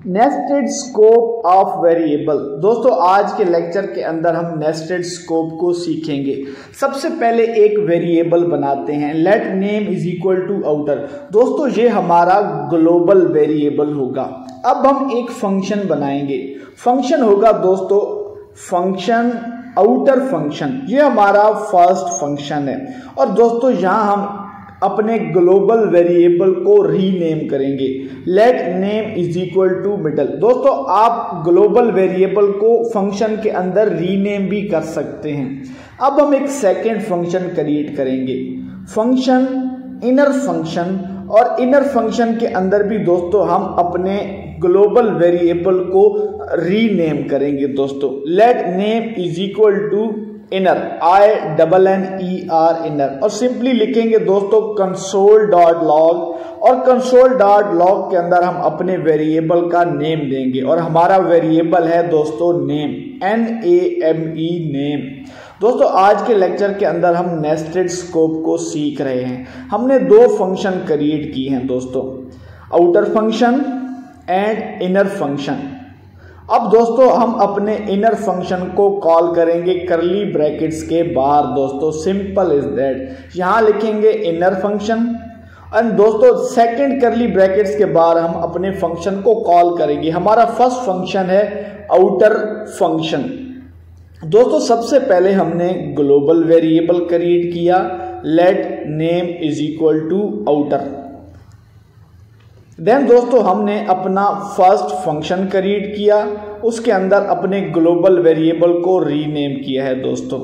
Nested scope of variable. दोस्तों आज के लेक्चर के अंदर हम नेस्टेड स्कोप को सीखेंगे। सबसे पहले एक वेरिएबल बनाते हैं, let name is equal to outer. दोस्तों ये हमारा ग्लोबल वेरिएबल होगा। अब हम एक फंक्शन बनाएंगे, फंक्शन होगा दोस्तों फंक्शन आउटर फंक्शन, ये हमारा फर्स्ट फंक्शन है। और दोस्तों यहाँ हम अपने ग्लोबल वेरिएबल को रीनेम करेंगे, let name is equal to middle. दोस्तों आप ग्लोबल वेरिएबल को फंक्शन के अंदर रीनेम भी कर सकते हैं। अब हम एक सेकेंड फंक्शन क्रिएट करेंगे, फंक्शन इनर फंक्शन, और इनर फंक्शन के अंदर भी दोस्तों हम अपने ग्लोबल वेरिएबल को रीनेम करेंगे दोस्तों, let name is equal to inner, INNER inner, और सिंपली लिखेंगे दोस्तों कंसोल डॉट लॉग, और कंसोल डॉट लॉग के अंदर हम अपने वेरिएबल का नेम देंगे, और हमारा वेरिएबल है दोस्तों नेम, NAME नेम। दोस्तों आज के लेक्चर के अंदर हम नेस्टेड स्कोप को सीख रहे हैं। हमने दो फंक्शन क्रिएट किए हैं दोस्तों, outer function and inner function. अब दोस्तों हम अपने इनर फंक्शन को कॉल करेंगे करली ब्रैकेट्स के बाहर दोस्तों, सिंपल इज दैट। यहां लिखेंगे इनर फंक्शन, एंड दोस्तों सेकंड करली ब्रैकेट्स के बाहर हम अपने फंक्शन को कॉल करेंगे। हमारा फर्स्ट फंक्शन है आउटर फंक्शन। दोस्तों सबसे पहले हमने ग्लोबल वेरिएबल क्रिएट किया, let name is equal to outer. Then दोस्तों हमने अपना फर्स्ट फंक्शन क्रिएट किया, उसके अंदर अपने ग्लोबल वेरिएबल को रीनेम किया है दोस्तों।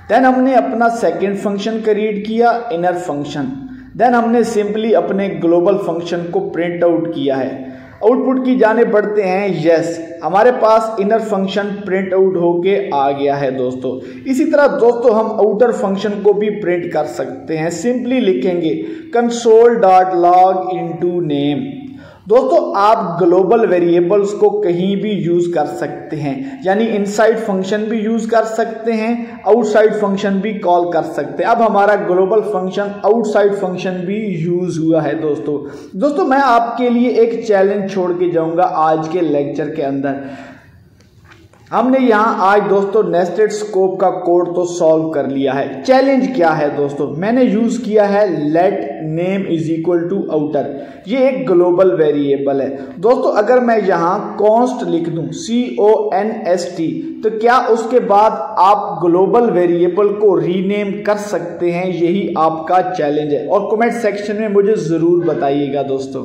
देन हमने अपना सेकंड फंक्शन क्रिएट किया, इनर फंक्शन। देन हमने सिंपली अपने ग्लोबल फंक्शन को प्रिंट आउट किया है। आउटपुट की जाने बढ़ते हैं, यस हमारे पास इनर फंक्शन प्रिंट आउट होके आ गया है दोस्तों। इसी तरह दोस्तों हम आउटर फंक्शन को भी प्रिंट कर सकते हैं, सिंपली लिखेंगे console dot log into name. दोस्तों आप ग्लोबल वेरिएबल्स को कहीं भी यूज कर सकते हैं, यानी इनसाइड फंक्शन भी यूज कर सकते हैं, आउटसाइड फंक्शन भी कॉल कर सकते हैं। अब हमारा ग्लोबल फंक्शन आउटसाइड फंक्शन भी यूज हुआ है दोस्तों मैं आपके लिए एक चैलेंज छोड़ के जाऊंगा आज के लेक्चर के अंदर। हमने यहाँ आज दोस्तों नेस्टेड स्कोप का कोड तो सॉल्व कर लिया है। चैलेंज क्या है दोस्तों, मैंने यूज किया है let name is equal to outer. ये एक ग्लोबल वेरिएबल है दोस्तों। अगर मैं यहाँ कॉन्स्ट लिख दूं CONST, तो क्या उसके बाद आप ग्लोबल वेरिएबल को रीनेम कर सकते हैं? यही आपका चैलेंज है, और कमेंट सेक्शन में मुझे जरूर बताइएगा दोस्तों।